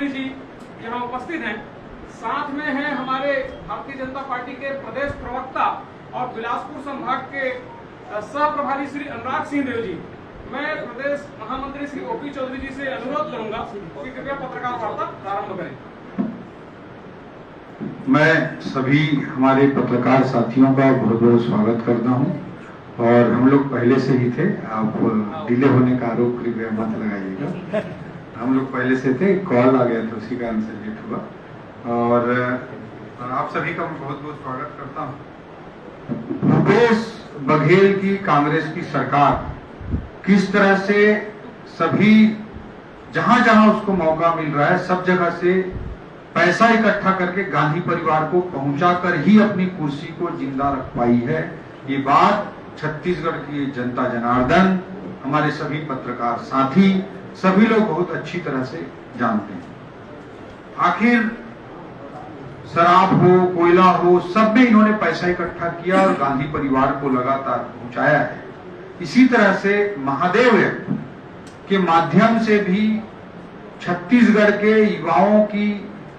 जी यहाँ उपस्थित हैं। साथ में हैं हमारे भारतीय जनता पार्टी के प्रदेश प्रवक्ता और बिलासपुर संभाग के सह प्रभारी श्री अनुराग सिंह देव जी। मैं प्रदेश महामंत्री श्री ओपी चौधरी जी से अनुरोध करूंगा कि कृपया पत्रकार वार्ता प्रारंभ करें। मैं सभी हमारे पत्रकार साथियों का बहुत बहुत स्वागत करता हूं और हम लोग पहले से ही थे, आप डिले होने का आरोप कृपया मत लगाइएगा। हम लोग पहले से थे, कॉल आ गया था उसी कारण से लेट हुआ और आप सभी का मैं बहुत बहुत स्वागत करता हूं। भूपेश बघेल की कांग्रेस की सरकार किस तरह से सभी जहां जहां उसको मौका मिल रहा है सब जगह से पैसा इकट्ठा करके गांधी परिवार को पहुंचाकर ही अपनी कुर्सी को जिंदा रख पाई है। ये बात छत्तीसगढ़ की जनता जनार्दन, हमारे सभी पत्रकार साथी, सभी लोग बहुत अच्छी तरह से जानते हैं। आखिर शराब हो, कोयला हो, सब में इन्होंने पैसा इकट्ठा किया और गांधी परिवार को लगातार पहुंचाया है। इसी तरह से महादेव ऐप के माध्यम से भी छत्तीसगढ़ के युवाओं की,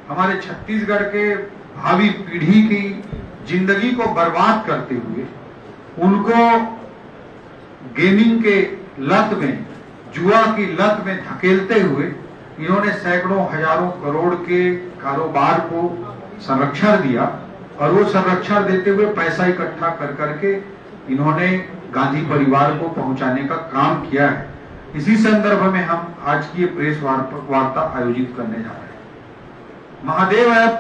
हमारे छत्तीसगढ़ के भावी पीढ़ी की जिंदगी को बर्बाद करते हुए उनको गेमिंग के लत में, जुआ की लत में धकेलते हुए इन्होंने सैकड़ों हजारों करोड़ के कारोबार को संरक्षण दिया और वो संरक्षण देते हुए पैसा इकट्ठा कर करके इन्होंने गांधी परिवार को पहुंचाने का काम किया है। इसी संदर्भ में हम आज की प्रेस वार्ता आयोजित करने जा रहे हैं। महादेव ऐप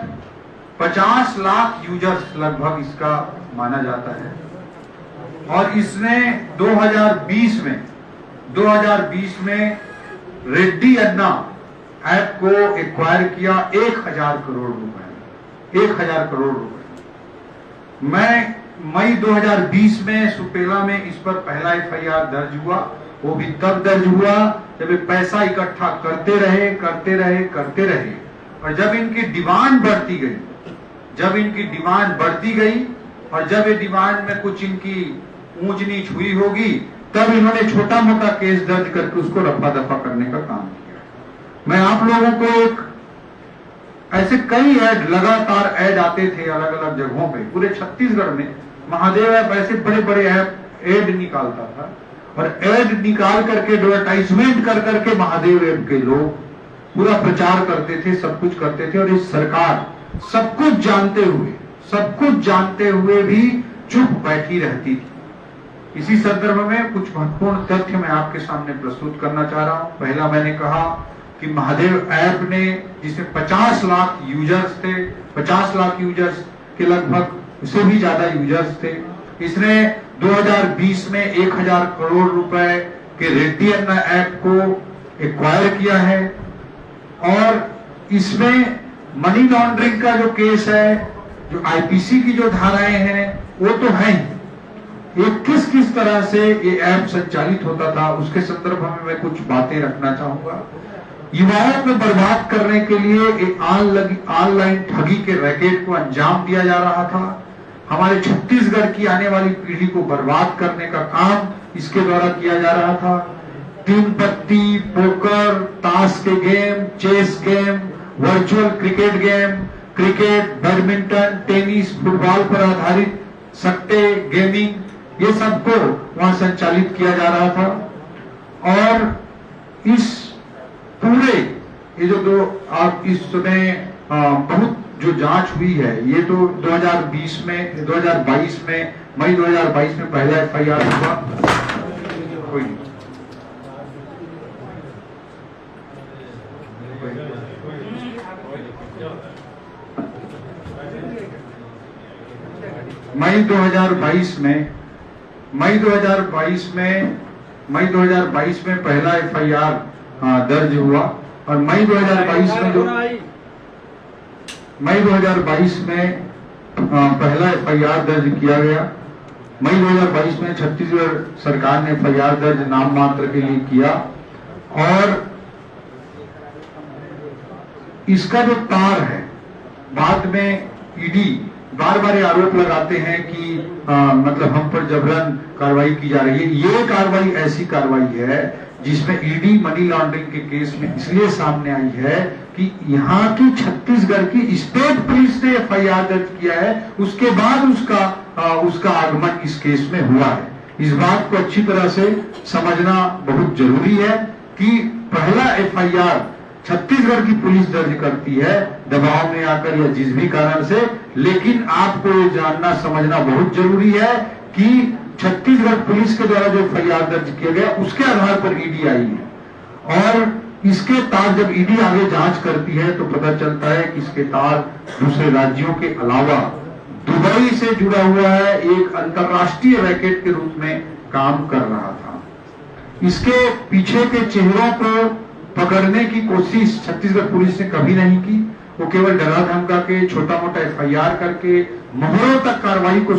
50 लाख यूजर्स लगभग इसका माना जाता है और इसने 2020 में रेड्डी अन्ना ऐप को एक्वायर किया 1000 करोड़ रुपए, 1000 करोड़ रुपए। मैं मई 2020 में सुपेला में इस पर पहला FIR दर्ज हुआ। वो भी तब दर्ज हुआ जब पैसा इकट्ठा करते रहे और जब इनकी डिमांड बढ़ती गई और जब ये डिमांड में कुछ इनकी ऊंच नीच हुई होगी तब इन्होंने छोटा मोटा केस दर्ज करके उसको रफा दफा करने का काम किया। मैं आप लोगों को ऐसे कई ऐड, लगातार ऐड आते थे अलग अलग जगहों पे, पूरे छत्तीसगढ़ में महादेव ऐप ऐसे बड़े बड़े ऐड निकालता था और ऐड निकाल करके एडवर्टाइजमेंट कर करके महादेव ऐप के लोग पूरा प्रचार करते थे, सब कुछ करते थे और इस सरकार सब कुछ जानते हुए भी चुप बैठी रहती थी। इसी संदर्भ में कुछ महत्वपूर्ण तथ्य मैं आपके सामने प्रस्तुत करना चाह रहा हूं। पहला, मैंने कहा कि महादेव ऐप ने, जिसमें 50 लाख यूजर्स थे, 50 लाख यूजर्स के लगभग उससे भी ज्यादा यूजर्स थे, इसने 2020 में 1000 करोड़ रुपए के रेड्डी अन्ना ऐप को एक्वायर किया है और इसमें मनी लॉन्ड्रिंग का जो केस है, जो IPC की जो धाराएं हैं वो तो है ही। ये किस तरह से ये ऐप संचालित होता था उसके संदर्भ में मैं कुछ बातें रखना चाहूंगा। युवाओं को बर्बाद करने के लिए एक ऑनलाइन ठगी के रैकेट को अंजाम दिया जा रहा था। हमारे छत्तीसगढ़ की आने वाली पीढ़ी को बर्बाद करने का काम इसके द्वारा किया जा रहा था। तीन पत्ती, पोकर, ताश के game, chess game, virtual cricket game, cricket, badminton, tennis, football पर आधारित सट्टे, गेमिंग, ये सबको वहां संचालित किया जा रहा था। और इस पूरे ये जो आप इस समय बहुत जो जांच हुई है, ये तो 2022 में मई 2022 में पहला FIR हुआ। कोई नहीं, मई 2022 में पहला FIR दर्ज हुआ और मई 2022 में पहला FIR दर्ज किया गया। मई 2022 में छत्तीसगढ़ सरकार ने FIR दर्ज नाम मात्र के लिए किया और इसका जो तार है, बाद में ED बार बार आरोप लगाते हैं कि मतलब हम पर जबरन कार्रवाई की जा रही है। ये कार्रवाई ऐसी कार्रवाई है जिसमें ईडी मनी लॉन्ड्रिंग के केस में इसलिए सामने आई है कि यहाँ की छत्तीसगढ़ की स्टेट पुलिस ने एफआईआर दर्ज किया है, उसके बाद उसका आगमन इस केस में हुआ है। इस बात को अच्छी तरह से समझना बहुत जरूरी है कि पहला एफआईआर छत्तीसगढ़ की पुलिस दर्ज करती है दबाव में आकर या जिस भी कारण से, लेकिन आपको ये जानना समझना बहुत जरूरी है कि छत्तीसगढ़ पुलिस के द्वारा जो एफआईआर दर्ज किया गया उसके आधार पर ईडी आई है और इसके तार जब ईडी आगे जांच करती है तो पता चलता है कि इसके तार दूसरे राज्यों के अलावा दुबई से जुड़ा हुआ है, एक अंतरराष्ट्रीय रैकेट के रूप में काम कर रहा था। इसके पीछे के चेहरों को पकड़ने की कोशिश छत्तीसगढ़ पुलिस ने कभी नहीं की। वो केवल डरा धमका के छोटा मोटा एफआईआर करके मोहरों तक कार्रवाई को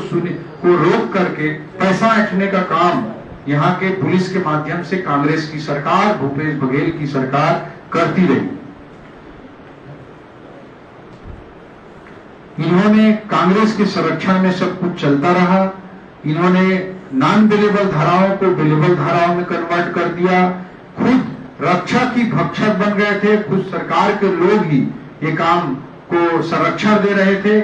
रोक करके पैसा ऐंठने का काम यहाँ के पुलिस के माध्यम से कांग्रेस की सरकार, भूपेश बघेल की सरकार करती रही। इन्होंने कांग्रेस के संरक्षण में सब कुछ चलता रहा। इन्होंने नॉन बिलेबल धाराओं को बिलेबल धाराओं में कन्वर्ट कर दिया। खुद रक्षा की भक्षक बन गए थे, खुद सरकार के लोग ही ये काम को संरक्षण दे रहे थे।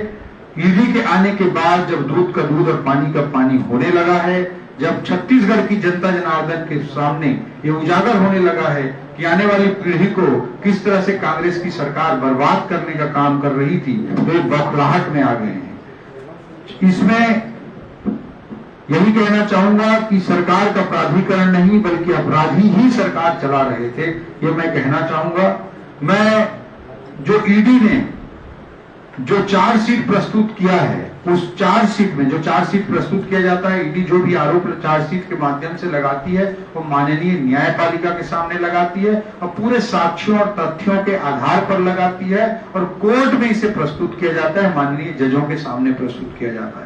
ईडी के आने के बाद जब दूध का दूध और पानी का पानी होने लगा है, जब छत्तीसगढ़ की जनता जनार्दन के सामने ये उजागर होने लगा है कि आने वाली पीढ़ी को किस तरह से कांग्रेस की सरकार बर्बाद करने का काम कर रही थी, तो ये बौखलाहट में आ गए हैं। इसमें यही कहना चाहूंगा कि सरकार का प्राधिकरण नहीं बल्कि अपराधी ही सरकार चला रहे थे, ये मैं कहना चाहूंगा। मैं जो ईडी ने जो चार्जशीट प्रस्तुत किया है, उस चार्जशीट में जो चार्जशीट प्रस्तुत किया जाता है, ईडी जो भी आरोप चार्जशीट के माध्यम से लगाती है वो माननीय न्यायपालिका के सामने लगाती है और पूरे साक्ष्यों और तथ्यों के आधार पर लगाती है और कोर्ट में इसे प्रस्तुत किया जाता है, माननीय जजों के सामने प्रस्तुत किया जाता है।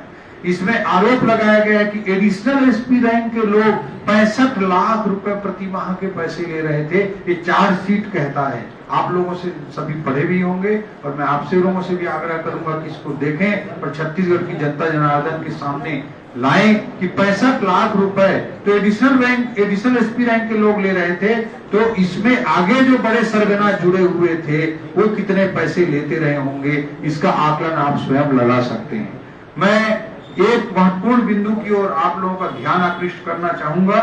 इसमें आरोप लगाया गया है कि एडिशनल एसपी रैंक के लोग 65 लाख रुपए प्रति माह के पैसे ले रहे थे, ये चार्जशीट कहता है। आप लोगों से सभी पढ़े भी होंगे और मैं आपसे लोगों से भी आग्रह करूंगा कि इसको देखें और छत्तीसगढ़ की जनता जनार्दन के सामने लाएं कि 65 लाख रुपए तो एडिशनल एसपी रैंक के लोग ले रहे थे, तो इसमें आगे जो बड़े सरगना जुड़े हुए थे वो कितने पैसे लेते रहे होंगे, इसका आकलन आप स्वयं लगा सकते हैं। मैं एक महत्वपूर्ण बिंदु की ओर आप लोगों का ध्यान आकृष्ट करना चाहूंगा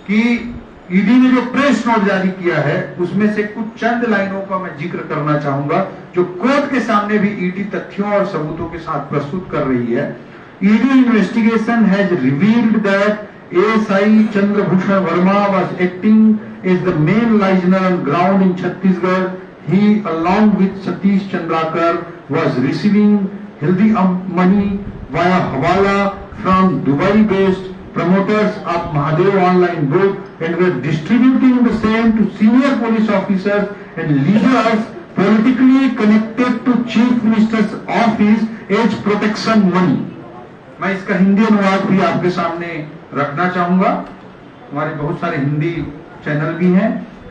कि ईडी ने जो प्रेस नोट जारी किया है उसमें से कुछ चंद लाइनों का मैं जिक्र करना चाहूंगा जो कोर्ट के सामने भी ईडी तथ्यों और सबूतों के साथ प्रस्तुत कर रही है। ED investigation has revealed that ASI Chandrabhushan Verma was acting as the main liaisoner on ground in Chhattisgarh. He along with Satish Chandrakar was receiving healthy money via Hawala from Dubai-based promoters of Mahadev online book and were distributing the same to senior police officers and leaders politically connected to Chief Minister's office as protection money. मैं इसका हिंदी अनुवाद भी आपके सामने रखना चाहूंगा। हमारे बहुत सारे हिंदी चैनल भी हैं।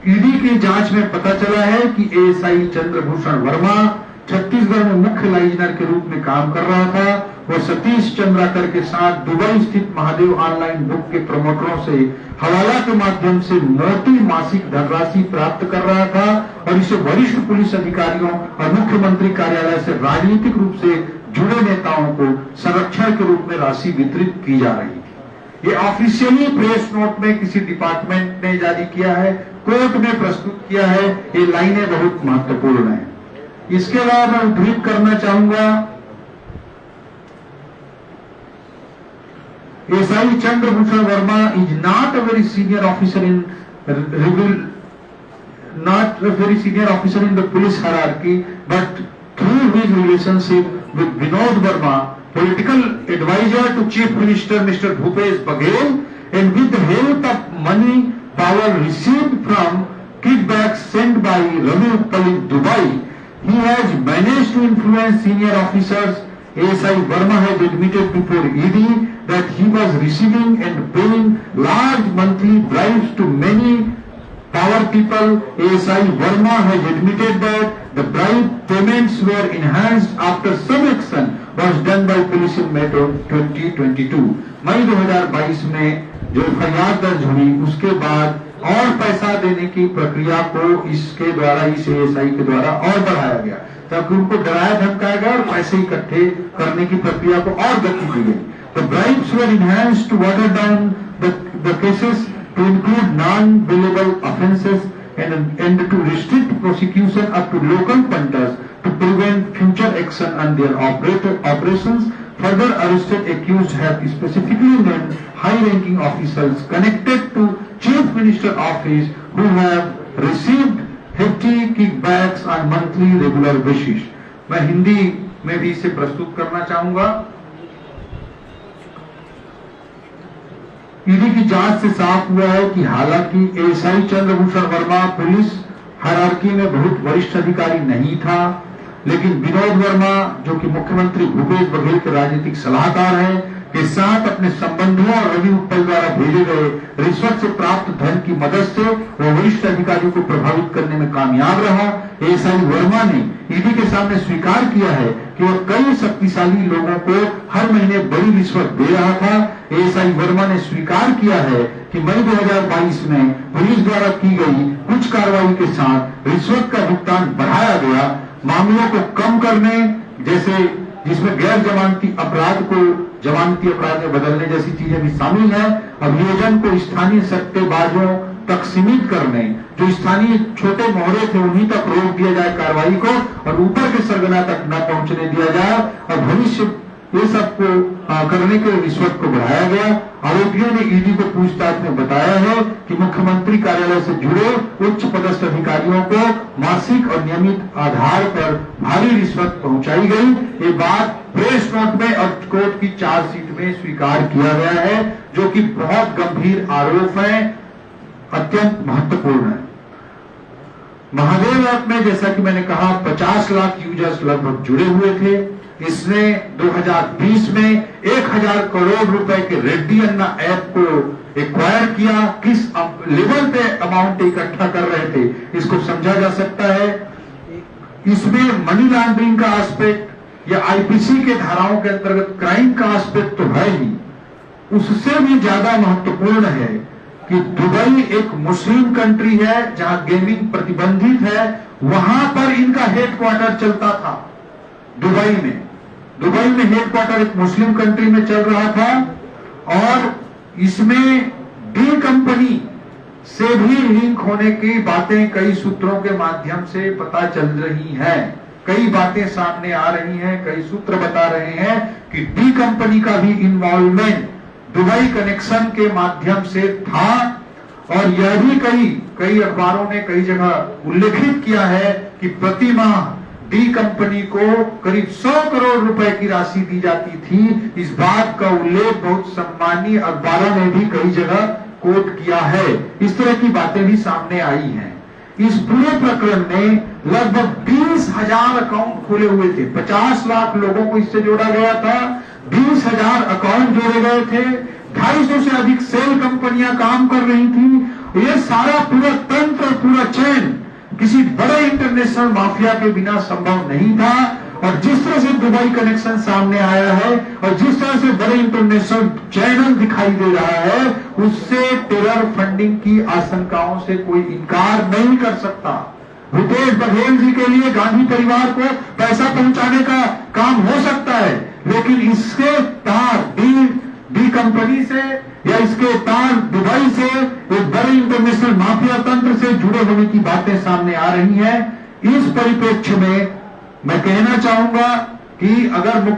ईडी की जांच में पता चला है कि एएसआई चंद्रभूषण वर्मा छत्तीसगढ़ में मुख्य लाइजनर के रूप में काम कर रहा था। वो सतीश चंद्राकर के साथ दुबई स्थित महादेव ऑनलाइन बुक के प्रमोटरों से हवाला के माध्यम से मोटी मासिक धनराशि प्राप्त कर रहा था और इसे वरिष्ठ पुलिस अधिकारियों और मुख्यमंत्री कार्यालय से राजनीतिक रूप से जुड़े नेताओं को संरक्षण के रूप में राशि वितरित की जा रही थी। ये ऑफिशियली प्रेस नोट में किसी डिपार्टमेंट ने जारी किया है, कोर्ट में प्रस्तुत किया है। ये लाइनें बहुत महत्वपूर्ण है। इसके अलावा मैं उद्धृत करना चाहूंगा ASI Chandrabhushan Verma is not a very senior officer in the police hierarchy but through his relationship with Vinod Verma political advisor to Chief Minister Mr. Bhupesh Baghel and with the help of money power received from kickbacks sent by Ravi Uppal in Dubai, he has managed to influence senior officers. ASI Verma has admitted before ED that he was receiving and paying large monthly bribes to many power people. ASI Verma has admitted that the bribe payments were enhanced after some action was done by police in May 2022. मई 2022 में जो FIR दर्ज हुई उसके बाद और पैसा देने की प्रक्रिया को इसके द्वारा, इस एएसआई के द्वारा और बढ़ाया गया, ताकि उनको डराया धमकाया गया और पैसे इकट्ठे करने की प्रक्रिया को और गति दी गई। The bribes were enhanced to water down the cases, to include non-billable offences and to restrict prosecution up to local punters to prevent future action on their operations. Further, arrested accused have specifically named high-ranking officials connected to Chief Minister Office who have received hefty kickbacks on monthly regular basis. मैं हिंदी में भी इसे प्रस्तुत करना चाहूंगा। ED की जांच से साफ हुआ है कि हालांकि ASI Chandrabhushan Verma police hierarchy में बहुत वरिष्ठ अधिकारी नहीं था, लेकिन विनोद वर्मा, जो कि मुख्यमंत्री भूपेश बघेल के राजनीतिक सलाहकार हैं, के साथ अपने संबंधियों और रवि उत्पल द्वारा भेजे गए रिश्वत से प्राप्त धन की मदद से वह वरिष्ठ अधिकारियों को प्रभावित करने में कामयाब रहा। एएसआई वर्मा ने ईडी के सामने स्वीकार किया है कि वह कई शक्तिशाली लोगों को हर महीने बड़ी रिश्वत दे रहा था। एएसआई वर्मा ने स्वीकार किया है कि मई 2022 में पुलिस द्वारा की गई कुछ कार्रवाई के साथ रिश्वत का भुगतान बढ़ाया गया। मामलों को कम करने, जैसे जिसमें गैर जमानती अपराध को जमानती अपराध में बदलने जैसी चीजें भी शामिल हैं। अभियोजन को स्थानीय सट्टेबाजों तक सीमित करने, जो स्थानीय छोटे मोहरे थे उन्हीं तक रोक दिया जाए कार्रवाई को, और ऊपर के सरगना तक न पहुंचने दिया जाए, और भविष्य ये सब को करने के रिश्वत को बढ़ाया गया। आरोपियों ने ईडी को पूछताछ में बताया है कि मुख्यमंत्री कार्यालय से जुड़े उच्च पदस्थ अधिकारियों को मासिक और नियमित आधार पर भारी रिश्वत पहुंचाई गई। ये बात प्रेस नोट में और कोर्ट की चार्जशीट में स्वीकार किया गया है, जो कि बहुत गंभीर आरोप है, अत्यंत महत्वपूर्ण है। महादेव ऐप में, जैसा कि मैंने कहा, 50 लाख यूजर्स लगभग जुड़े हुए थे। इसने 2020 में 1000 करोड़ रुपए के रेड्डी अन्ना ऐप को एक्वायर किया। किस लेवल पे अमाउंट इकट्ठा कर रहे थे, इसको समझा जा सकता है। इसमें मनी लॉन्ड्रिंग का एस्पेक्ट या आईपीसी के धाराओं के अंतर्गत क्राइम का एस्पेक्ट तो है ही, उससे भी ज्यादा महत्वपूर्ण है कि दुबई एक मुस्लिम कंट्री है जहां गेमिंग प्रतिबंधित है। वहां पर इनका हेडक्वार्टर चलता था। दुबई में हेडक्वार्टर एक मुस्लिम कंट्री में चल रहा था, और इसमें डी कंपनी से भी लिंक होने की बातें कई सूत्रों के माध्यम से पता चल रही हैं। कई बातें सामने आ रही हैं, कई सूत्र बता रहे हैं कि डी कंपनी का भी इन्वॉल्वमेंट दुबई कनेक्शन के माध्यम से था। और यह भी कई अखबारों ने कई जगह उल्लेखित किया है कि प्रति माह डी कंपनी को करीब 100 करोड़ रुपए की राशि दी जाती थी। इस बात का उल्लेख बहुत सम्मानीय अखबारों ने भी कई जगह कोट किया है। इस तरह की बातें भी सामने आई हैं। इस पूरे प्रकरण में लगभग 20,000 अकाउंट खुले हुए थे। 50 लाख लोगों को इससे जोड़ा गया था, 20,000 अकाउंट जोड़े गए थे, 250 से अधिक सेल कंपनियां काम कर रही थी। ये सारा पूरा तंत्र, पूरा चैन किसी बड़े इंटरनेशनल माफिया के बिना संभव नहीं था। और जिस तरह से दुबई कनेक्शन सामने आया है और जिस तरह से बड़े इंटरनेशनल चैनल दिखाई दे रहा है, उससे टेरर फंडिंग की आशंकाओं से कोई इनकार नहीं कर सकता। भूपेश बघेल जी के लिए गांधी परिवार को पैसा पहुंचाने का काम हो सकता है, लेकिन इसके तार डी कंपनी से या इसके तार दुबई से एक बड़े इंटरनेशनल माफिया तंत्र से जुड़े होने की बातें सामने आ रही हैं। इस परिप्रेक्ष्य में मैं कहना चाहूंगा कि अगर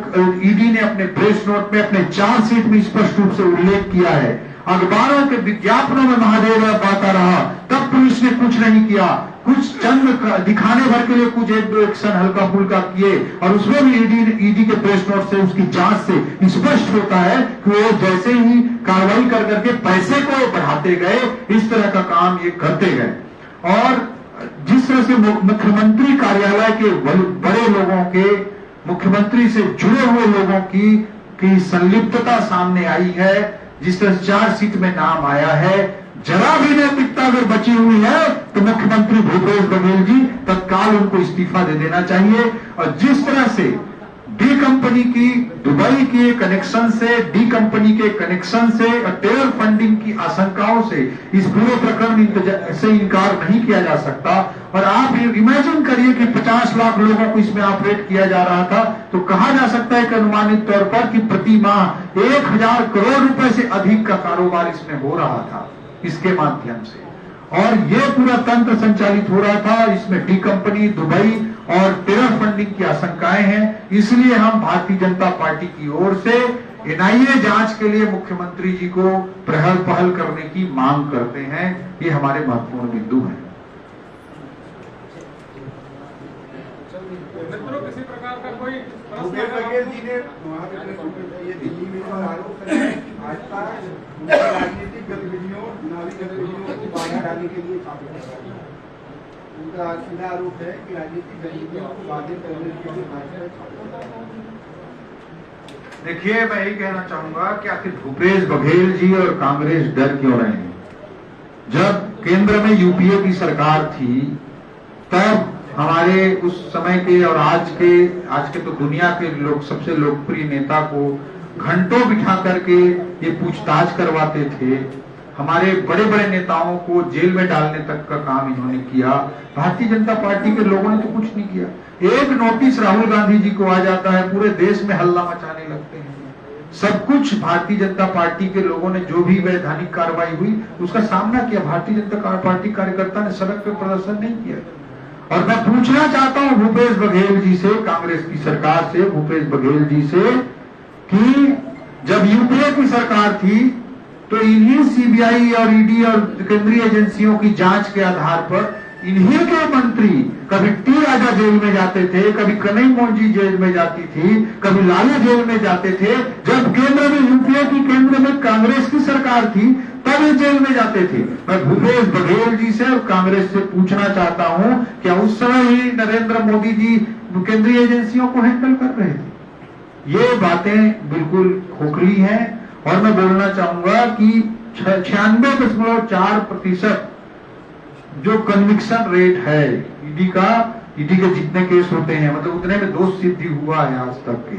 ईडी ने अपने प्रेस नोट में, अपने चार्जशीट में स्पष्ट रूप से उल्लेख किया है, अखबारों के विज्ञापनों में महादेव आता रहा, तब पुलिस ने कुछ नहीं किया, कुछ चंद दिखाने भर के लिए कुछ एक दो एक्शन हल्का फुल्का किए, और उसमें भी ईडी के प्रेस नोट से, उसकी जांच से स्पष्ट होता है कि वो जैसे ही कार्रवाई कर करके पैसे को बढ़ाते गए, इस तरह का काम ये करते गए। और जिस तरह से मुख्यमंत्री कार्यालय के बड़े लोगों के, मुख्यमंत्री से जुड़े हुए लोगों की संलिप्तता सामने आई है, जिस तरह चार्जशीट में नाम आया है, जरा भी नैतिकता अगर बची हुई है तो मुख्यमंत्री भूपेश बघेल जी तत्काल उनको इस्तीफा दे देना चाहिए। और जिस तरह से डी कंपनी की दुबई के कनेक्शन से, डी कंपनी के कनेक्शन से और टेरर फंडिंग की आशंकाओं से इस पूरे प्रकरण से इनकार नहीं किया जा सकता। और आप इमेजिन करिए कि 50 लाख लोगों को इसमें ऑपरेट किया जा रहा था, तो कहा जा सकता है कि अनुमानित तौर पर कि प्रति माह 1000 करोड़ रुपए से अधिक का कारोबार इसमें हो रहा था इसके माध्यम से। और ये पूरा तंत्र संचालित हो रहा था, इसमें डी कंपनी, दुबई और टेरर फंडिंग की आशंकाएं हैं। इसलिए हम भारतीय जनता पार्टी की ओर से एनआईए जांच के लिए मुख्यमंत्री जी को पहल करने की मांग करते हैं। ये हमारे महत्वपूर्ण बिंदु हैं। मित्रों, किसी प्रकार का कोई भूपेश बघेल जी ने वहाँ पे ये दिल्ली में जो आरोप लगाया है कि भाजपा राजनीतिक गतिविधियों, चुनावी गतिविधियों को बाधा डालने के लिए उनका सीधा आरोप है कि राजनीतिक गतिविधियों को बाधित करने के लिए भाजपा। देखिए, मैं यही कहना चाहूंगा कि आखिर भूपेश बघेल जी और कांग्रेस डर क्यों रहे हैं? जब केंद्र में यूपीए की सरकार थी, तब हमारे उस समय के और आज के तो दुनिया के लोग सबसे लोकप्रिय नेता को घंटों बिठा करके ये पूछताछ करवाते थे। हमारे बड़े बड़े नेताओं को जेल में डालने तक का काम इन्होंने किया। भारतीय जनता पार्टी के लोगों ने तो कुछ नहीं किया। एक नोटिस राहुल गांधी जी को आ जाता है, पूरे देश में हल्ला मचाने लगते हैं। सब कुछ भारतीय जनता पार्टी के लोगों ने, जो भी वैधानिक कार्रवाई हुई उसका सामना किया। भारतीय जनता पार्टी कार्यकर्ता ने सड़क पे प्रदर्शन नहीं किया। और मैं पूछना चाहता हूं भूपेश बघेल जी से, कांग्रेस की सरकार से, भूपेश बघेल जी से, कि जब यूपीए की सरकार थी तो इन्हीं सीबीआई और ईडी और केंद्रीय एजेंसियों की जांच के आधार पर इन्हीं के मंत्री कभी टी राजा जेल में जाते थे, कभी कन्हई मोहन जी जेल में जाती थी, कभी लालू जेल में जाते थे। जब केंद्र में यूपीए की केंद्र में कांग्रेस की सरकार थी तब ये जेल में जाते थे। मैं भूपेश बघेल जी से और कांग्रेस से पूछना चाहता हूं, क्या उस समय ही नरेंद्र मोदी जी केंद्रीय एजेंसियों को हैंडल कर रहे थे? ये बातें बिल्कुल खोखली हैं। और मैं बोलना चाहूंगा कि 96.4% जो कन्विक्शन रेट है ईडी के जितने केस होते हैं, मतलब उतने में दोष सिद्धि हुआ है आज तक के,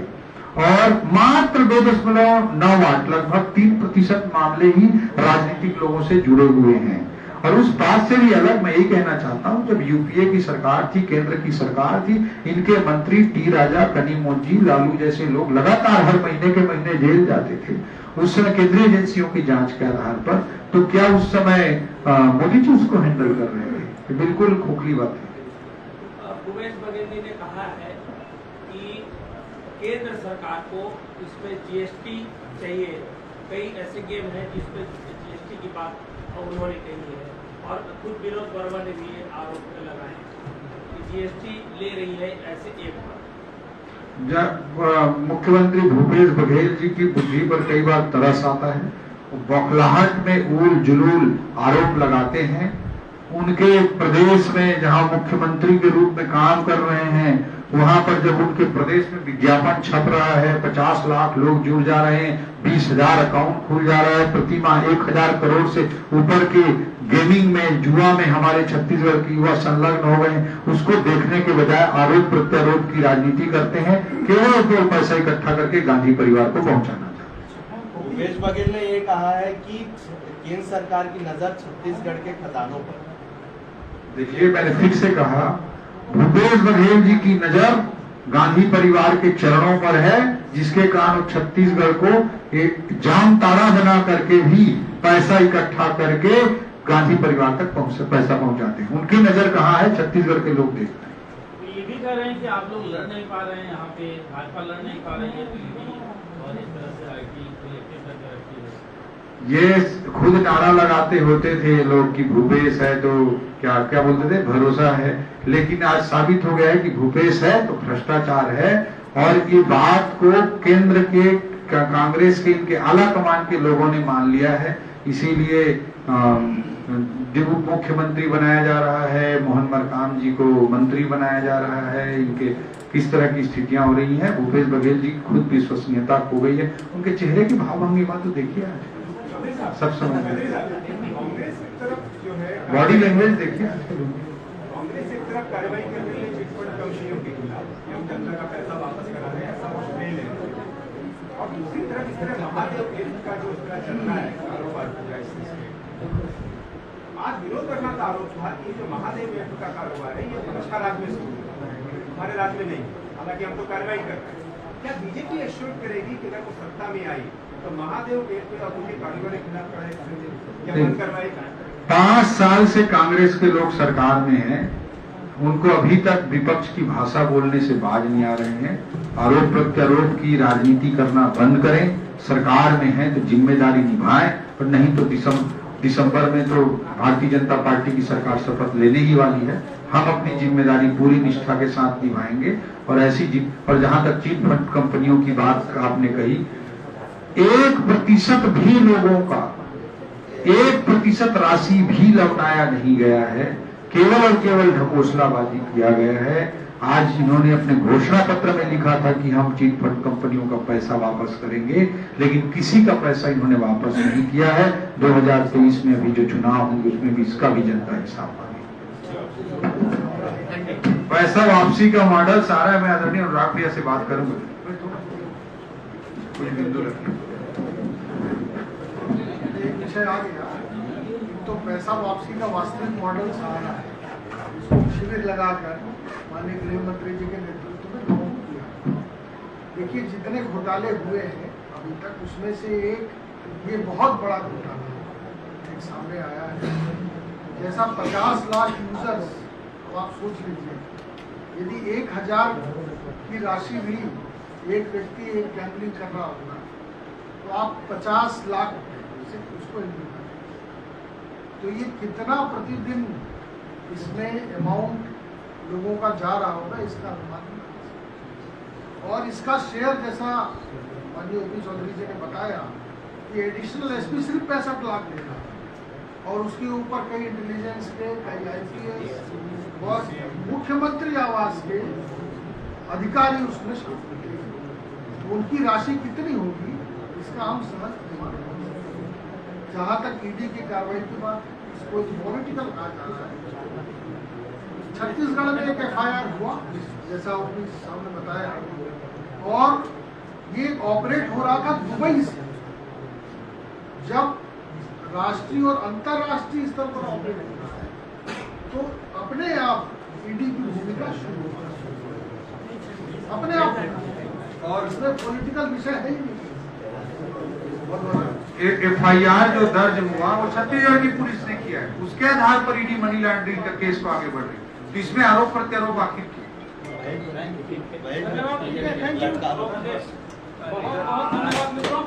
और मात्र 2.98 लगभग 3% मामले ही राजनीतिक लोगों से जुड़े हुए हैं। और उस बात से भी अलग मैं यही कहना चाहता हूं, जब यूपीए की सरकार थी, केंद्र की सरकार थी, इनके मंत्री टी राजा, कन्हई मोहन जी, लालू जैसे लोग लगातार हर महीने के महीने जेल जाते थे, उस समय केंद्रीय एजेंसियों की जांच के आधार पर। तो क्या उस समय मोदी जी उसको हैंडल कर रहे थे? बिल्कुल खोखली बात है। भूपेश बघेल जी ने कहा है कि केंद्र सरकार को इसमें जीएसटी चाहिए। कई ऐसे गेम हैं जिसमें जीएसटी की बात उन्होंने कही है, और खुद विनोद वर्मा ने भी ये आरोप लगाए कि जीएसटी ले रही है ऐसे एक पर। जब मुख्यमंत्री भूपेश बघेल जी की बुद्धि पर कई बार तरस आता है, बौखलाहट में उल जुलूल आरोप लगाते हैं। उनके प्रदेश में जहां मुख्यमंत्री के रूप में काम कर रहे हैं, वहां पर जब उनके प्रदेश में विज्ञापन छप रहा है, 50 लाख लोग जुड़ जा रहे हैं, 20,000 अकाउंट खुल जा रहा है, प्रति माह 1000 करोड़ से ऊपर के गेमिंग में, जुआ में हमारे छत्तीसगढ़ के युवा संलग्न हो गए, उसको देखने के बजाय आरोप प्रत्यारोप की राजनीति करते हैं, केवल तो पैसा इकट्ठा करके गांधी परिवार को पहुंचाना चाहते हैं। भूपेश बघेल ने ये कहा है कि केंद्र सरकार की नजर छत्तीसगढ़ के खदानों पर। देखिए, मैंने फिर से कहा, भूपेश बघेल जी की नजर गांधी परिवार के चरणों पर है, जिसके कारण छत्तीसगढ़ को एक जाम तारा बना करके भी पैसा इकट्ठा करके गांधी परिवार तक पैसा पहुंचाते हैं। उनकी नजर कहाँ है, छत्तीसगढ़ के लोग देखते हैं। ये भी कह रहे हैं कि आप लोग लड़ नहीं पा रहे हैं, यहाँ पे भाजपा लड़ नहीं पा रही है, और इस तरह से आईटी कलेक्टिव करके रखी है। ये खुद नारा लगाते होते थे लोग कि भूपेश है तो क्या क्या बोलते थे, भरोसा है। लेकिन आज साबित हो गया है कि भूपेश है तो भ्रष्टाचार है। और ये बात को केंद्र के कांग्रेस के इनके आला कमान के लोगों ने मान लिया है। इसीलिए उप मुख्यमंत्री बनाया जा रहा है, मोहन मरकाम जी को मंत्री बनाया जा रहा है। इनके किस तरह की स्थितियां हो रही हैं, भूपेश बघेल जी की खुद विश्वसनीयता खो गई है। उनके चेहरे की भावभंगिमा तो देखिए, आज सब समझ बॉडी लैंग्वेज देखिए। कांग्रेस एक तरफ कार्रवाई कर रही है चिटफंड कंपनियों के खिलाफ, जनता का पैसा वापस करा रहे हैं। दूसरी तरफ इस तरह महादेव केंद्र का जो इसका चल रहा है कारोबार पूरा आज विरोध करना का आरोप था कि जो महादेव केंद्र का कारोबार है ये भाजपा राज्य में शुरू हुआ है, हमारे राज्य में नहीं। हालांकि हम तो कार्रवाई कर रहे हैं। क्या बीजेपी एश्योर करेगी कि अगर वो सत्ता में आई तो महादेव केंद्र और उनके कारोबार के खिलाफ क्या बंद करवाएगी? 5 साल से कांग्रेस के लोग सरकार में हैं, उनको अभी तक विपक्ष की भाषा बोलने से बाज नहीं आ रहे हैं। आरोप प्रत्यारोप की राजनीति करना बंद करें, सरकार में हैं तो जिम्मेदारी निभाएं, और नहीं तो दिसंबर में तो भारतीय जनता पार्टी की सरकार शपथ लेने ही वाली है। हम अपनी जिम्मेदारी पूरी निष्ठा के साथ निभाएंगे। और और जहां तक चिट फंड कंपनियों की बात आपने कही, 1% भी लोगों का 1% राशि भी लौटाया नहीं गया है, केवल और केवल ढकोसलाबाजी किया गया है। आज इन्होंने अपने घोषणा पत्र में लिखा था कि हम चिट फंड कंपनियों का पैसा वापस करेंगे, लेकिन किसी का पैसा इन्होंने वापस नहीं किया है। 2023 में अभी जो चुनाव होंगे उसमें भी इसका भी जनता हिसाब मांगेगी। पैसा वापसी का मॉडल सारा मैं आदरणीय अनुराग भैया से बात करूंगा। कुछ बिंदु रखिए। एक विषय आ गया तो पैसा वापसी का वास्तविक मॉडल सारा है, इसको शिविर लगाकर माननीय गृह मंत्री जी के नेतृत्व में लोगों को किया। देखिए जितने घोटाले हुए हैं अभी तक, उसमें से एक ये बहुत बड़ा घोटाला एक सामने आया है। जैसा 50 लाख यूजर्स, अब आप सोच लीजिए यदि 1000 की राशि भी एक व्यक्ति एक गैम्बलिंग कर रहा होगा तो आप 50 लाख से उसको करें तो ये कितना प्रतिदिन इसमें अमाउंट लोगों का जा रहा होगा इसका अनुमान नहीं। और इसका शेयर जैसा माननीय ओपी चौधरी जी ने बताया कि एडिशनल एसपी सिर्फ 65 लाख दे रहा है और उसके ऊपर कई इंटेलिजेंस के, कई IPS और मुख्यमंत्री आवास के अधिकारी उसमें शामिल थे। उनकी राशि कितनी होगी इसका हम समझ नहीं। जहाँ तक ईडी की कार्रवाई की बात, इसको पॉलिटिकल कहा जा रहा है। छत्तीसगढ़ में एक FIR हुआ जैसा आपने सामने बताया, और ये ऑपरेट हो रहा था दुबई से। जब राष्ट्रीय और अंतर्राष्ट्रीय स्तर पर ऑपरेट हो रहा है तो अपने आप ईडी की भूमिका शुरू हो अपने आप, और इसमें पॉलिटिकल विषय है ही नहीं। FIR जो दर्ज हुआ वो छत्तीसगढ़ की पुलिस ने किया है, उसके आधार पर ईडी मनी लॉन्ड्रिंग का केस को आगे बढ़ रही है। तो इसमें आरोप प्रत्यारोप आखिर बहुत बहुत धन्यवाद मित्रों।